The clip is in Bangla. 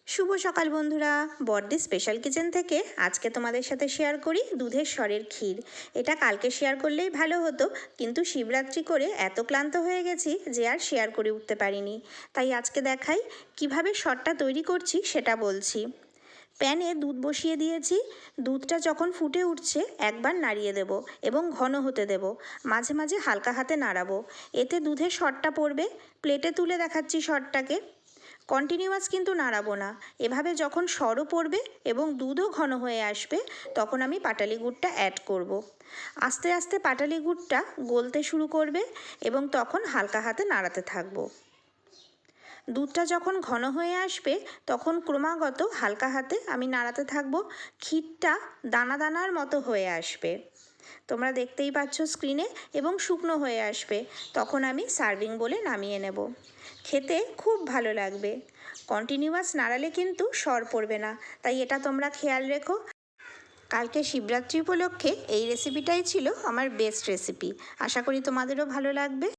শুভ সকাল বন্ধুরা, বর্দি স্পেশাল কিচেন থেকে আজকে তোমাদের সাথে শেয়ার করি দুধের সরের ক্ষীর। এটা কালকে শেয়ার করলেই ভালো হতো, কিন্তু শিবরাত্রি করে এত ক্লান্ত হয়ে গেছি যে আর শেয়ার করে উঠতে পারিনি। তাই আজকে দেখাই কিভাবে সরটা তৈরি করছি সেটা বলছি। প্যানে দুধ বসিয়ে দিয়েছি। দুধটা যখন ফুটে উঠছে একবার নাড়িয়ে দেব এবং ঘন হতে দেব। মাঝে মাঝে হালকা হাতে নাড়াবো, এতে দুধের সরটা পড়বে। প্লেটে তুলে দেখাচ্ছি সরটাকে। কন্টিনিউয়াস কিন্তু নাড়াবো না। এভাবে যখন সরও পড়বে এবং দুধও ঘন হয়ে আসবে তখন আমি পাটালি গুড়টা অ্যাড করব। আস্তে আস্তে পাটালি গুড়টা গলতে শুরু করবে এবং তখন হালকা হাতে নাড়াতে থাকবো। দুধটা যখন ঘন হয়ে আসবে তখন ক্রমাগত হালকা হাতে আমি নাড়াতে থাকবো। ক্ষীরটা দানা দানার মতো হয়ে আসবে, তোমরা দেখতেই পাচ্ছ স্ক্রিনে, এবং শুকনো হয়ে আসবে। তখন আমি সার্ভিং বলে নামিয়ে নেব। খেতে খুব ভালো লাগবে। কন্টিনিউয়াস নাড়ালে কিন্তু সর পড়বে না, তাই এটা তোমরা খেয়াল রেখো। কালকে শিবরাত্রি উপলক্ষে এই রেসিপিটাই ছিল আমার বেস্ট রেসিপি। আশা করি তোমাদেরও ভালো লাগবে।